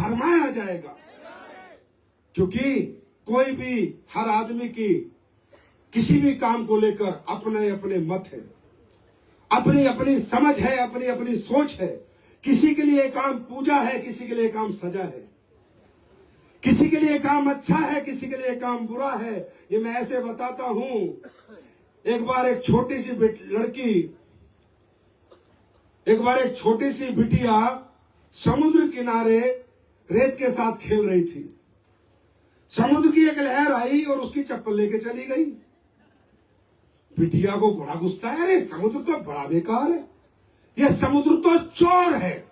भरमाया जाएगा, क्योंकि कोई भी हर आदमी की किसी भी काम को लेकर अपने अपने मत है, अपनी अपनी समझ है, अपनी अपनी सोच है। किसी के लिए काम पूजा है, किसी के लिए काम सजा है, किसी के लिए काम अच्छा है, किसी के लिए काम बुरा है। ये मैं ऐसे बताता हूं। एक बार एक छोटी सी लड़की, एक बार एक छोटी सी बिटिया समुद्र किनारे रेत के साथ खेल रही थी। समुद्र की एक लहर आई और उसकी चप्पल लेके चली गई। बिटिया को बड़ा गुस्सा है, अरे समुद्र तो बड़ा बेकार है, यह समुद्र तो चोर है।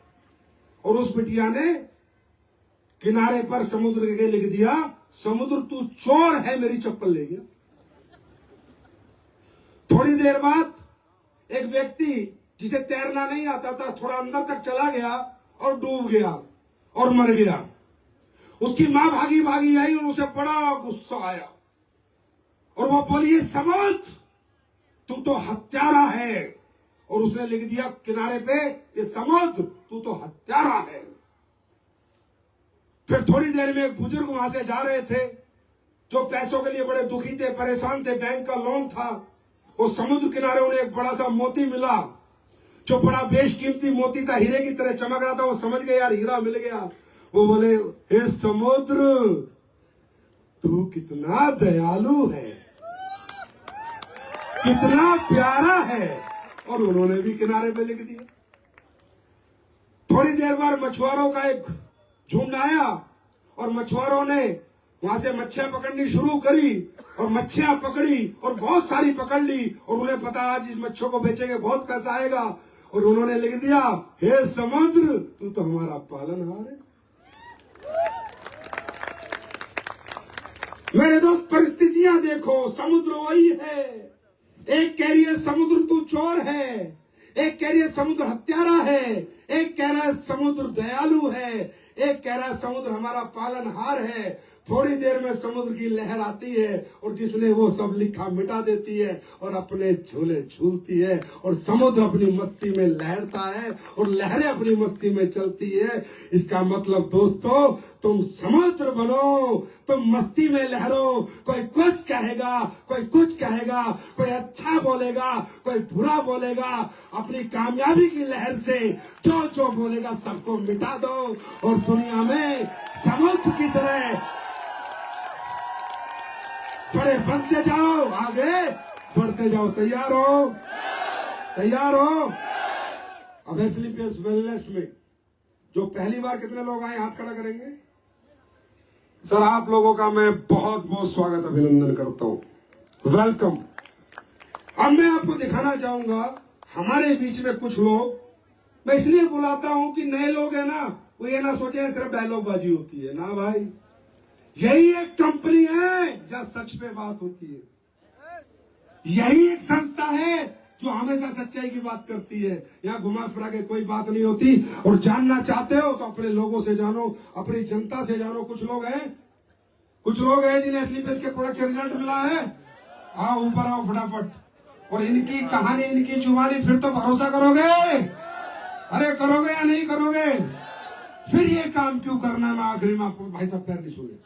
और उस बिटिया ने किनारे पर समुद्र के लिख दिया, समुद्र तू चोर है, मेरी चप्पल ले गया। थोड़ी देर बाद एक व्यक्ति जिसे तैरना नहीं आता था, थोड़ा अंदर तक चला गया और डूब गया और मर गया। उसकी मां भागी भागी आई और उसे बड़ा गुस्सा आया और वो बोली, समुद्र तू तो हत्यारा है। और उसने लिख दिया किनारे पे, ये समुद्र तू तो हत्यारा है। फिर थोड़ी देर में एक बुजुर्ग वहां से जा रहे थे, जो पैसों के लिए बड़े दुखी थे, परेशान थे, बैंक का लोन था। वो समुद्र किनारे उन्हें एक बड़ा सा मोती मिला, जो बड़ा बेशकीमती मोती था, हीरे की तरह चमक रहा था। वो समझ गए यार हीरा मिल गया। वो बोले, हे समुद्र तू कितना दयालु है, कितना प्यारा है। और उन्होंने भी किनारे पे लिख दिया। थोड़ी देर बाद मछुआरों का एक झुंड आया और मछुआरों ने वहां से मच्छियां पकड़नी शुरू करी और मच्छियां पकड़ी और बहुत सारी पकड़ ली। और उन्हें पता आज इस मच्छियों को बेचेंगे बहुत पैसा आएगा। और उन्होंने लिख दिया, हे समुद्र तू तो हमारा पालनहार है। मेरे दोस्त परिस्थितियां देखो, समुद्र वही है। एक कह रही है समुद्र तू चोर है, एक कह रही है समुद्र हत्यारा है, एक कह रहा है समुद्र दयालु है, एक कह रहा है समुद्र हमारा पालनहार है। थोड़ी देर में समुद्र की लहर आती है और जिसने वो सब लिखा मिटा देती है और अपने झूले झूलती है। और समुद्र अपनी मस्ती में लहरता है और लहरें अपनी मस्ती में चलती है। इसका मतलब दोस्तों, तुम समुद्र बनो, तुम मस्ती में लहरो। कोई कुछ कहेगा, कोई कुछ कहेगा, कोई अच्छा बोलेगा, कोई बुरा बोलेगा। अपनी कामयाबी की लहर से जो जो बोलेगा सबको मिटा दो और दुनिया में समुद्र की तरह बड़े बनते जाओ, आगे बढ़ते जाओ। तैयार हो? तैयार हो? अब एसलीपीएस वेलनेस में जो पहली बार कितने लोग आए, हाथ खड़ा करेंगे। सर आप लोगों का मैं बहुत बहुत स्वागत अभिनंदन करता हूं, वेलकम। अब मैं आपको दिखाना चाहूंगा हमारे बीच में कुछ लोग, मैं इसलिए बुलाता हूं कि नए लोग है ना, वो ये ना सोचे सिर्फ डायलॉग बाजी होती है ना भाई। यही एक कंपनी है जहां सच पे बात होती है। यही एक संस्था है जो हमेशा सच्चाई की बात करती है। यहाँ घुमा फिरा के कोई बात नहीं होती। और जानना चाहते हो तो अपने लोगों से जानो, अपनी जनता से जानो। कुछ लोग हैं जिन्हें एसलीपीएस के प्रोडक्ट से रिजल्ट मिला है। हाँ ऊपर आओ फटाफट। और इनकी कहानी, इनकी जुबानी, फिर तो भरोसा करोगे। अरे करोगे या नहीं करोगे? फिर ये काम क्यों करना। मैं आखिरी में आपको भाई साहब पैर नहीं छूले।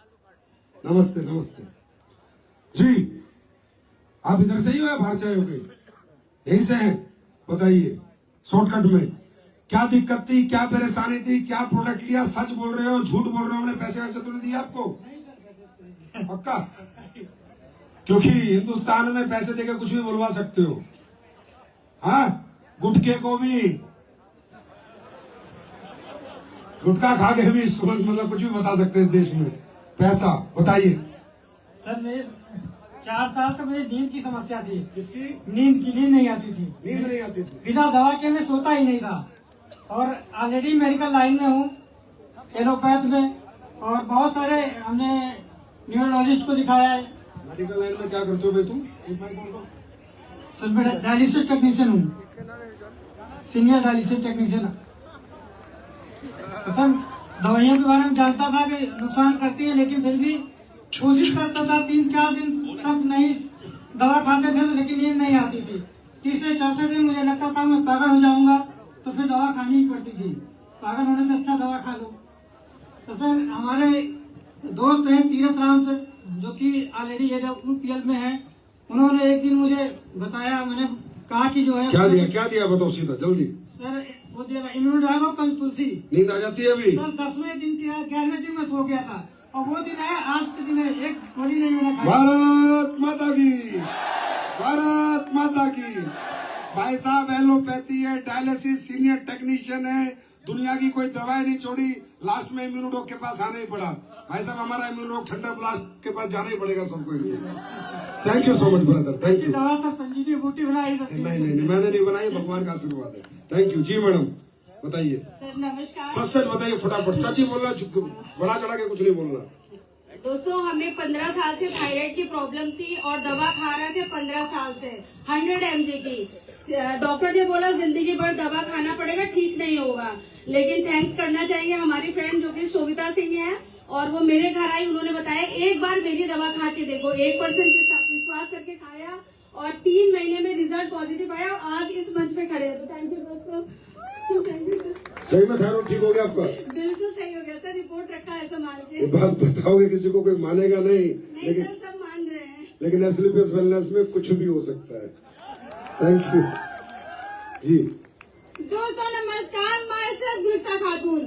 नमस्ते नमस्ते जी। आप इधर से ही हो या बाहर से आए हो? यहीं से हैं? बताइए शॉर्टकट में क्या दिक्कत थी, क्या परेशानी थी, क्या प्रोडक्ट लिया, सच बोल रहे हो, झूठ बोल रहे हो? हमने पैसे वैसे तो नहीं दिए आपको? पक्का? क्योंकि हिंदुस्तान में पैसे देकर कुछ भी बुलवा सकते हो। हाँ, गुटखे को भी, गुटखा खा के भी मतलब कुछ भी बता सकते हैं इस देश में। पैसा बताइए सर। मेरे 4 साल से मुझे नींद की समस्या थी। किसकी? नींद नहीं आती थी। नींद नहीं आती थी? बिना दवा के मैं सोता ही नहीं था। और ऑलरेडी मेडिकल लाइन में हूँ, एलोपैथ में, और बहुत सारे हमने न्यूरोलॉजिस्ट को दिखाया है। मेडिकल लाइन में क्या करते हो भाई तुम? सर मैं डायलिसिस टेक्नीशियन हूँ, सीनियर डायलिसिस टेक्नीशियन। सर दवाइयों के बारे में जानता था कि नुकसान करती है, लेकिन फिर भी कोशिश करता था। 3-4 दिन तक नहीं दवा खाते थे, लेकिन नींद नहीं आती थी। तीसरे चौथे दिन मुझे लगता था मैं पागल हो जाऊंगा, तो फिर दवा खानी ही पड़ती थी। पागल होने से अच्छा दवा खा लो। तो सर हमारे दोस्त हैं तीरथ राम सर, जो कि ऑलरेडी AWPL में है, उन्होंने एक दिन मुझे बताया, मैंने कहा कि जो है क्या दिया बताओ सीधा जल्दी। सर वो दिया इम्यूनोडाग और पंचतुलसी। नींद आ जाती है अभी? सर 10वें दिन के 11वें दिन में सो गया था, और वो दिन है आज के दिन है, एक गोली नहीं मैंने खाई। भारत माता की, भारत माता की। भाई साहब एलोपैथी है, डायलिसिस सीनियर टेक्नीशियन है, दुनिया की कोई दवाई नहीं छोड़ी, लास्ट में इम्यूनोडॉग के पास आना ही पड़ा। भाई साहब हमारा इम्यूनोडॉग ठंडा ब्लास्ट के पास जाना ही पड़ेगा सबको। Thank you so much brother, thank you. दवा सर संजीवनी बूटी बनाई। नहीं मैंने नहीं बनाई, भगवान का आशीर्वाद है। थैंक यू जी मैडम, बताइए। सर नमस्कार। सच सच बताइए फटाफट, सच ही बोलना, बड़ा चढ़ा के कुछ नहीं बोलना। दोस्तों हमें 15 साल से थायराइड की प्रॉब्लम थी और दवा खा रहे थे 15 साल से 100 mg की। डॉक्टर ने बोला जिंदगी भर दवा खाना पड़ेगा, ठीक नहीं होगा। लेकिन थैंक्स करना चाहेंगे हमारी फ्रेंड जो कि शोभिता सिंह है, और वो मेरे घर आई, उन्होंने बताया एक बार मेरी दवा खा के देखो। 1% के साथ विश्वास करके खाया और 3 महीने में रिजल्ट पॉजिटिव आया, और आज इस मंच पे खड़े हैं। तो थैंक यू दोस्तों, थैंक यू सर। सही में थायराइड ठीक हो गया आपका? बिल्कुल सही हो गया सर, रिपोर्ट रखा है संभाल के। ये बात बताओगे किसी को, कोई मानेगा नहीं, नहीं लेकिन सर सब मान रहे हैं। लेकिन एसलीपियस वेलनेस में कुछ भी हो सकता है। थैंक यू जी। दोस्तों नमस्कार, मैं सर गुलिस्ता खातून।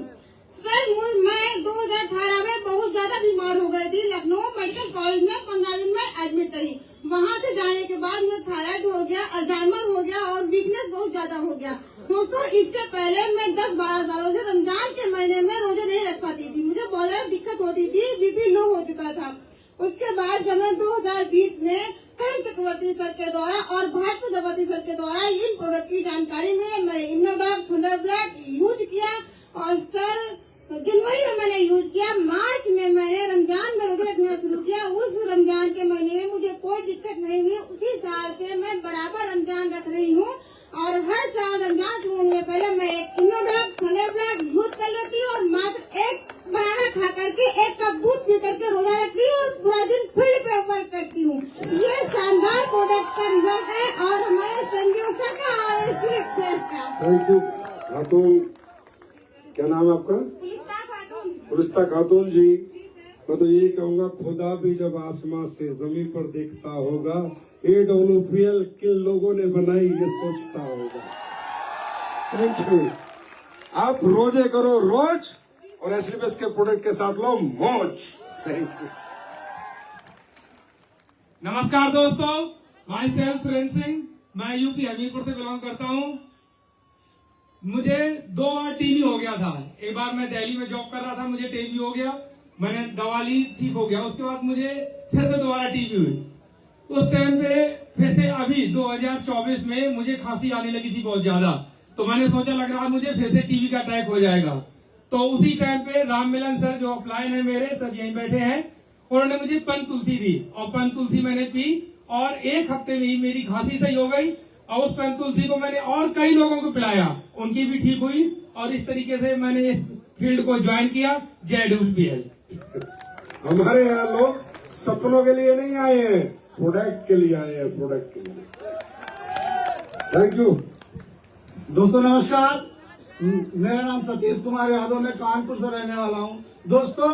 सर मैं 2018 में बहुत ज्यादा बीमार हो गई थी। लखनऊ मेडिकल कॉलेज में 15 दिन में एडमिट रही। वहाँ से जाने के बाद मुझे थायराइड हो गया, अल्जाइमर हो गया और वीकनेस बहुत ज्यादा हो गया। दोस्तों इससे पहले मैं 10-12 सालों से रमजान के महीने में रोजे नहीं रख पाती थी, मुझे बहुत ज्यादा दिक्कत होती थी, बीपी लो हो चुका था। उसके बाद जब मैं 2020 में करण चक्रवर्ती सर के द्वारा और भाट प्रजापति सर के द्वारा इन प्रोडक्ट की जानकारी में मैंने इम्यूनोडॉग थंडरबर्ड यूज किया, और सर जनवरी में मैंने यूज किया। मार्च में मैंने रमजान में रोजे रखना शुरू किया। उस रमजान के महीने में मुझे कोई दिक्कत नहीं हुई। उसी साल से मैं बराबर रमजान रख रही हूँ, और हर साल रमजान शुरू होने से पहले मैं एक इम्यूनोडॉग थंडरबर्ड यूज कर लेती हूँ, और मात्र एक बनाना खा करके 1 कप दूध पी करके रोजा रखती हूँ और पूरा दिन फील्ड पे वर्क करती हूँ। ये शानदार प्रोडक्ट का रिजल्ट है, और हमारे संजीव सर का और सिर्फ प्रेस का। थैंक यू खातून, क्या नाम है आपका? गुलिस्ता खातून जी। मैं तो यही कहूँगा, खुदा भी जब आसमां से जमीन पर देखता होगा, AWPL किन लोगों ने बनाई ये सोचता होगा। Thank you. आप रोजे करो रोज, और एसलीपियस के प्रोडक्ट के साथ लो मौज। Thank you. नमस्कार दोस्तों, माई सेल्फ सुरेंद्र सिंह, मैं यूपी हमीरपुर से बिलोंग करता हूँ। मुझे 2 बार टीबी हो गया था। एक बार मैं दिल्ली में जॉब कर रहा था, मुझे टीबी हो गया, मैंने दवा ली, ठीक हो गया। उसके बाद मुझे फिर से दोबारा टीबी हुई। उस टाइम पे फिर से अभी 2024 में मुझे खांसी आने लगी थी बहुत ज्यादा, तो मैंने सोचा लग रहा मुझे फिर से टीबी का अटैक हो जाएगा। तो उसी टाइम पे राम मिलन सर जो अपलाइन है मेरे, सब यहीं बैठे हैं, उन्होंने मुझे पन तुलसी दी, और पन तुलसी मैंने पी, और 1 हफ्ते में ही मेरी खांसी सही हो गई। और उस पन तुलसी को मैंने और कई लोगों को पिलाया, उनकी भी ठीक हुई, और इस तरीके से मैंने इस फील्ड को ज्वाइन किया। जय AWPL। हमारे यहाँ लोग सपनों के लिए नहीं आए हैं, प्रोडक्ट के लिए आए हैं, प्रोडक्ट के लिए। Thank you. दोस्तों नमस्कार, मेरा नाम सतीश कुमार यादव, मैं कानपुर से रहने वाला हूँ। दोस्तों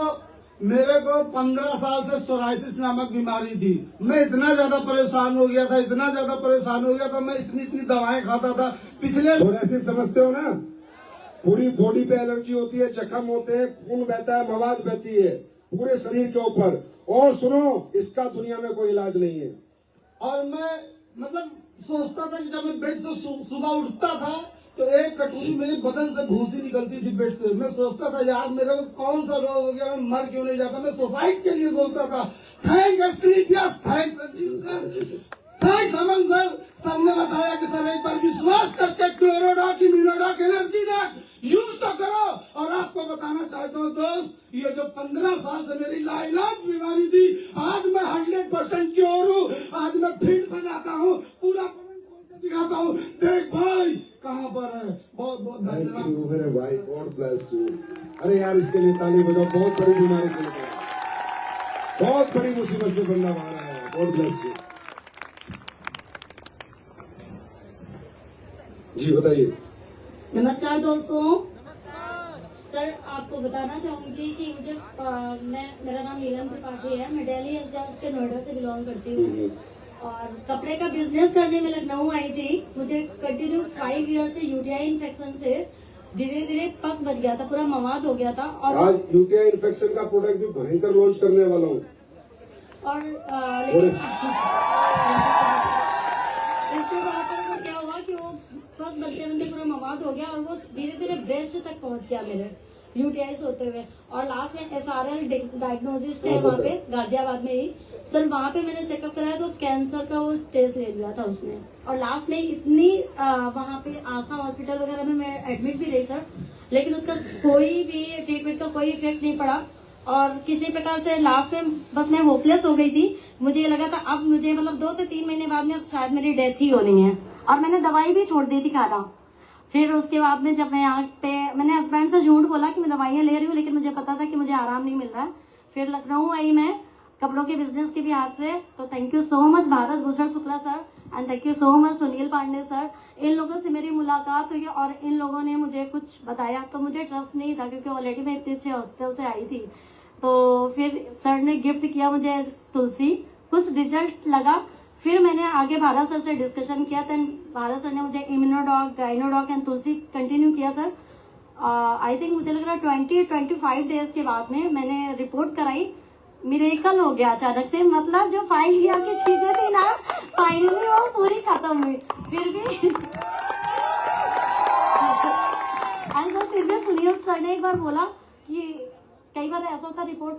मेरे को 15 साल से सोराइसिस नामक बीमारी थी। मैं इतना ज्यादा परेशान हो गया था, इतना ज्यादा परेशान हो गया था, मैं इतनी दवाएं खाता था। पिछले सोराइसिस समझते हो ना? पूरी बॉडी पे एलर्जी होती है, जख्म होते हैं, खून बहता है, मवाद बहती है पूरे शरीर के ऊपर। और सुनो, इसका दुनिया में कोई इलाज नहीं है। और मैं मतलब सोचता था कि जब मैं बेड से सुबह उठता था तो एक कटोरी मेरे बदन से भूसी निकलती थी बेड से। मैं सोचता था यार मेरे को कौन सा रोग हो गया, मैं मर क्यों नहीं जाता। मैं सुसाइड के लिए सोचता था। Thank Asclepius, thank Sanjeev sir, thank Aman sir. सबने बताया कि सर एक बार विश्वास करके क्लोरोडॉग, इम्यूनोडॉग, एनर्जीडॉग यूज तो करो। और आपको बताना चाहता हूँ दोस्त, ये जो 15 साल से मेरी लाइलाज बीमारी थी, आज मैं 100% क्योर हूँ। आज मैं फील्ड पे जाता हूँ, पूरा दिखाता हूँ, देख भाई कहाँ पर है। बहुत बहुत धन्यवाद मेरे भाई, गॉड ब्लेस यू। अरे यार इसके लिए ताली बजाओ, बहुत बड़ी बीमारी से निकला, बहुत बड़ी मुसीबत से बंदा बाहर आया। God bless you. जी बताइए। नमस्कार दोस्तों, सर आपको बताना चाहूंगी कि मुझे मेरा नाम नीलम त्रिपाठी है। मैं दिल्ली एनसीआर के नोएडा से बिलोंग करती हूँ और कपड़े का बिजनेस करने में लखनऊ आई थी। मुझे कंटिन्यू 5 ईयर से यूटीआई इन्फेक्शन से धीरे धीरे पस बच गया था, पूरा मवाद हो गया था। और आज यूटीआई इन्फेक्शन का प्रोडक्ट भी भयंकर लॉन्च करने वाला हूँ। और इसके साथ क्या हुआ कि वो पस बचते बनते पूरा मवाद हो गया और वो धीरे धीरे ब्रेस्ट तक पहुंच गया मेरे यूटीआई होते हुए। और लास्ट में SRL डायग्नोसिस है वहाँ पे गाजियाबाद में ही सर, वहाँ पे मैंने चेकअप कराया तो कैंसर का वो स्टेज ले लिया था उसने। और लास्ट में इतनी वहाँ पे आस्था हॉस्पिटल वगैरह में मैं एडमिट भी रही सर, लेकिन उसका कोई भी ट्रीटमेंट का कोई इफेक्ट नहीं पड़ा। और किसी प्रकार से लास्ट में बस मैं होपलेस हो गई थी। मुझे ये लगा था अब मुझे मतलब 2 से 3 महीने बाद में अब शायद मेरी डेथ ही होनी है। और मैंने दवाई भी छोड़ दी थी खाना। फिर उसके बाद में जब मैं यहाँ पे मैंने हस्बैंड से झूठ बोला कि मैं दवाइयाँ ले रही हूँ, लेकिन मुझे पता था कि मुझे आराम नहीं मिल रहा है। फिर लखनऊ आई मैं कपड़ों के बिजनेस के भी हाथ से। तो thank you so much Bharat Bhushan Shukla sir and thank you so much Sunil Pandey sir. इन लोगों से मेरी मुलाकात हुई और इन लोगों ने मुझे कुछ बताया तो मुझे ट्रस्ट नहीं था, क्योंकि ऑलरेडी मैं इतने अच्छे हॉस्पिटल से आई थी। तो फिर सर ने गिफ्ट किया मुझे तुलसी, कुछ रिजल्ट लगा। फिर मैंने आगे भारत सर से डिस्कशन किया, देन भारत सर ने मुझे इम्यूनोडॉक, गाइनोडॉक एंड तुलसी कंटिन्यू किया सर। आई थिंक मुझे लग रहा है 20-25 डेज के बाद में मैंने रिपोर्ट कराई, मिरेकल हो गया अचानक से। मतलब जो 5 ईयर की चीजें थी ना, फाइनली वो पूरी खत्म हुई। फिर भी सुनील सर ने एक बार बोला कि कई बार ऐसा होता रिपोर्ट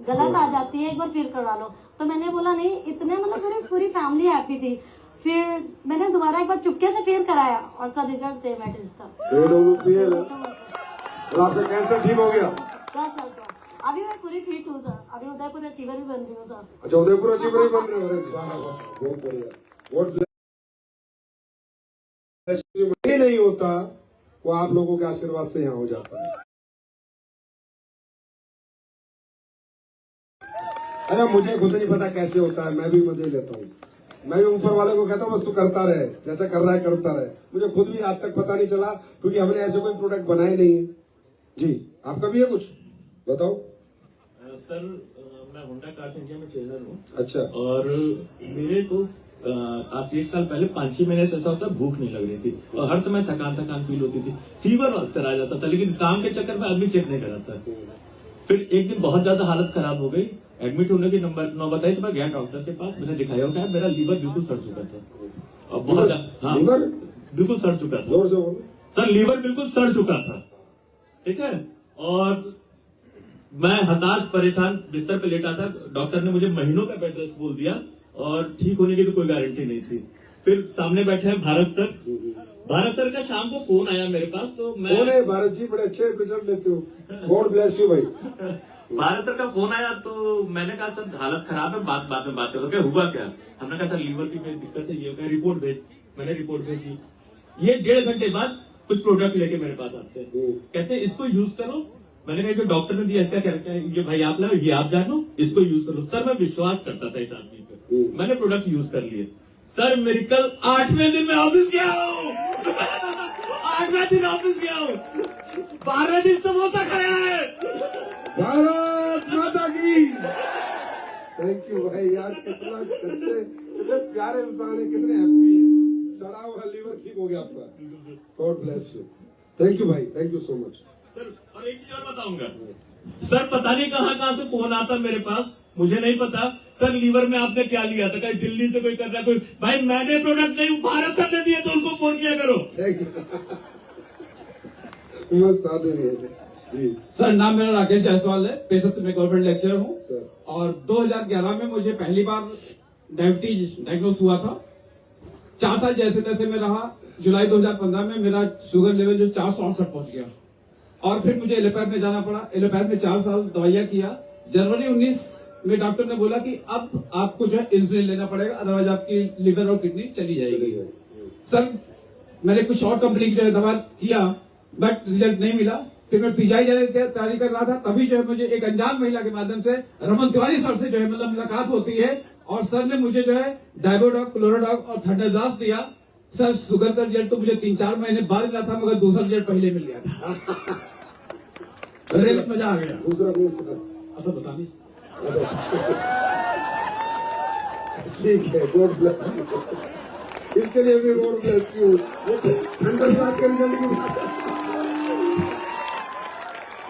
गलत आ जाती है, एक बार फिर करवा लो। तो मैंने बोला नहीं, इतने मतलब पूरी फैमिली हैप्पी थी। फिर मैंने दोबारा एक बार चुपके से फिर कराया और सर रिजल्ट सेम है इसका। और आपका कैंसर ठीक हो गया? सर अभी मैं पूरी फिट हूँ सर। अभी उदयपुर अचीवर भी बन रही हूँ सर। अच्छा, उदयपुर अचीवर ही बन रहे हो? बहुत बढ़िया। बहुत नहीं होता वो आप लोगों के आशीर्वाद से यहाँ हो जाता है। अच्छा, मुझे खुद नहीं पता कैसे होता है, मैं भी मजे लेता हूँ। मैं भी ऊपर वाले को कहता हूँ बस तू करता रहे, जैसा कर रहा है करता रहे। मुझे खुद भी आज तक पता नहीं चला, क्योंकि हमने ऐसे कोई प्रोडक्ट बनाए नहीं है। जी, आपका भी है कुछ बताओ? सर मैं होंडा कार्स इंडिया में ट्रेनर हूँ। अच्छा। और मेरे को आज 1 साल पहले 5-6 महीने से ऐसा होता भूख नहीं लग रही थी और हर समय थकान फील होती थी, फीवर अक्सर आ जाता था, लेकिन काम के चक्कर में आदमी चेक नहीं कराता। फिर एक दिन बहुत ज्यादा हालत खराब हो गई, एडमिट होने की नौबत आई तो मैं गया डॉक्टर के पास। मैंने दिखाया होगा मेरा लीवर बिल्कुल सड़ चुका था और बहुत हाँ लीवर बिल्कुल सड़ चुका था। जोर से बोलो सर, लीवर बिल्कुल सड़ चुका था, ठीक है। और मैं हताश परेशान बिस्तर पे लेटा था। डॉक्टर ने मुझे महीनों का बेड रेस्ट बोल दिया और ठीक होने की तो कोई गारंटी नहीं थी। फिर सामने बैठे हैं भारत सर। भारत सर का शाम को फोन आया मेरे पास, तो मैं भारत जी बड़े अच्छे रिजल्ट लेते हो, गॉड ब्लेस यू भाई। भारत सर का फोन आया तो मैंने कहा सर हालत खराब है, बाद में बात करो। क्या हुआ क्या? हमने कहा सर लीवर की मेरी दिक्कत है, ये रिपोर्ट भेज। मैंने रिपोर्ट भेजी। ये 1.5 घंटे बाद कुछ प्रोडक्ट लेके मेरे पास आते हैं, कहते हैं इसको यूज करो। मैंने कहा जो डॉक्टर ने दिया इसका क्या है? ये भाई आप लाओ, ये आप जानो, इसको यूज करो। सर मैं विश्वास करता था इस आदमी पे, मैंने प्रोडक्ट यूज कर लिए। सर मेरी कल 8वें दिन में ऑफिस गया हूँ 8वें दिन ऑफिस गया हूँ, 12वें दिन समोसा खाया है। भारत माता की। थैंक यू भाई यार, कितना अच्छे, कितने प्यारे इंसान है, कितने हैप्पी है। सड़ा हुआ लीवर ठीक हो गया आपका, God bless you. Thank you भाई, thank you so much. Sir और एक चीज और बताऊंगा सर, पता नहीं कहाँ से फोन आता मेरे पास, मुझे नहीं पता। सर लीवर में आपने क्या लिया था? कहीं दिल्ली से कोई कर रहा कोई? भाई मैंने प्रोडक्ट नहीं, भारत सर ने दिए, तो उनको फोन किया करो। Thank you. मस्त आदमी है जी। सर नाम मेरा राकेश जायसवाल है, पेशे से मैं गवर्नमेंट लेक्चरर हूँ। सर और 2011 में मुझे पहली बार डायबिटीज डायग्नोस हुआ था। 4 साल जैसे तैसे में रहा। जुलाई 2015 में मेरा शुगर लेवल जो 468 पहुंच गया और फिर मुझे एलोपैथ में जाना पड़ा। एलोपैथ में 4 साल दवाइयां किया। जनवरी 19 में डॉक्टर ने बोला कि अब आपको जो है इंसुलिन लेना पड़ेगा, अदरवाइज आपकी लिवर और किडनी चली जाएगी। सर मैंने कुछ और कंपनी की जो है दवा किया, बट रिजल्ट नहीं मिला। फिर मैं पीजीआई जाने की तैयारी कर रहा था, तभी जो है मुझे एक अनजान महिला के माध्यम से रमन तिवारी सर से जो है मतलब मुलाकात होती है और सर ने मुझे जो है डायबोडॉक, क्लोरोडॉक और थंडरब्लास्ट दिया। सर शुगर का रिजल्ट तो मुझे 3-4 महीने बाद मिला था, मगर दूसरा रिजल्ट पहले मिल गया था। अरे मजा आ गया। दूसरा कौन सा? ऐसा बता नहीं। ठीक है, गॉड ब्लेस यू। इसके लिए भी गॉड ब्लेस यू। 100 लाख का रिजल्ट की बात।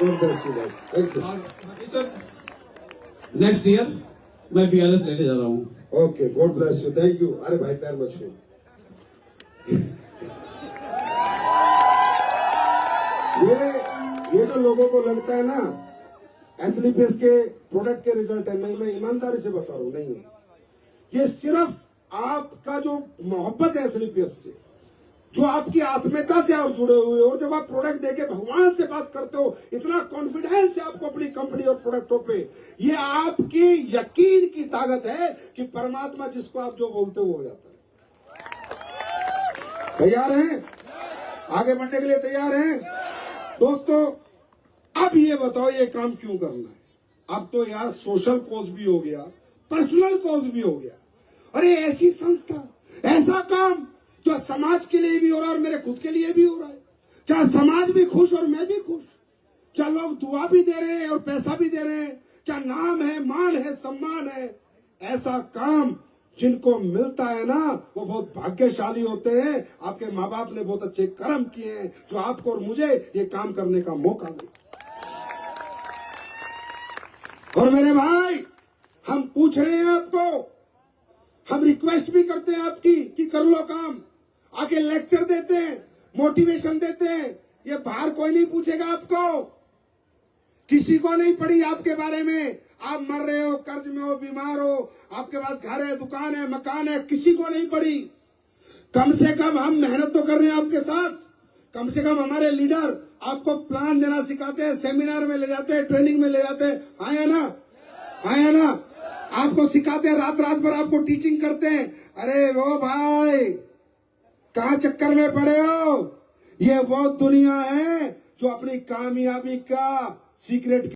गॉड ब्लेस यू भाई, थैंक यू। और बाकी सर नेक्स्ट ईयर मैं BRS लेने जा रहा हूँ। Okay, God bless you, thank you. अरे भाई पैर मत छू। ये जो लोगों को लगता है ना एसलीपीएस के प्रोडक्ट के रिजल्ट है, नहीं, मैं ईमानदारी से बता रहा हूं, नहीं है। ये सिर्फ आपका जो मोहब्बत है एसलीपीएस से, जो आपकी आत्मीयता से आप जुड़े हुए हो, और जब आप प्रोडक्ट देके भगवान से बात करते हो, इतना कॉन्फिडेंस है आपको अपनी कंपनी और प्रोडक्टों पे, ये आपकी यकीन की ताकत है कि परमात्मा जिसको आप जो बोलते हो जाता है। तैयार हैं? आगे बढ़ने के लिए तैयार हैं दोस्तों? अब ये बताओ ये काम क्यों करना है? अब तो यार सोशल कॉज भी हो गया, पर्सनल कॉज भी हो गया। अरे ऐसी संस्था, ऐसा काम जो समाज के लिए भी हो रहा है और मेरे खुद के लिए भी हो रहा है, चाहे समाज भी खुश और मैं भी खुश, चाहे लोग दुआ भी दे रहे हैं और पैसा भी दे रहे हैं, चाहे नाम है, मान है, सम्मान है, ऐसा काम जिनको मिलता है ना वो बहुत भाग्यशाली होते हैं। आपके माँ बाप ने बहुत अच्छे कर्म किए हैं जो आपको और मुझे ये काम करने का मौका मिला। और मेरे भाई, हम पूछ रहे हैं आपको, हम रिक्वेस्ट भी करते हैं आपकी कि कर लो काम, आके लेक्चर देते हैं, मोटिवेशन देते हैं। ये बाहर कोई नहीं पूछेगा आपको, किसी को नहीं पड़ी आपके बारे में। आप मर रहे हो, कर्ज में हो, बीमार हो, आपके पास घर है, दुकान है, मकान है, किसी को नहीं पड़ी। कम से कम हम मेहनत तो कर रहे हैं आपके साथ। कम से कम हमारे लीडर आपको प्लान देना सिखाते हैं, सेमिनार में ले जाते हैं, ट्रेनिंग में ले जाते हैं। आए ना, आए ना, आपको सिखाते हैं, रात रात भर आपको टीचिंग करते हैं। अरे वो भाई, कहाँ चक्कर में पड़े हो? ये वो दुनिया है जो अपनी कामयाबी का सीक्रेट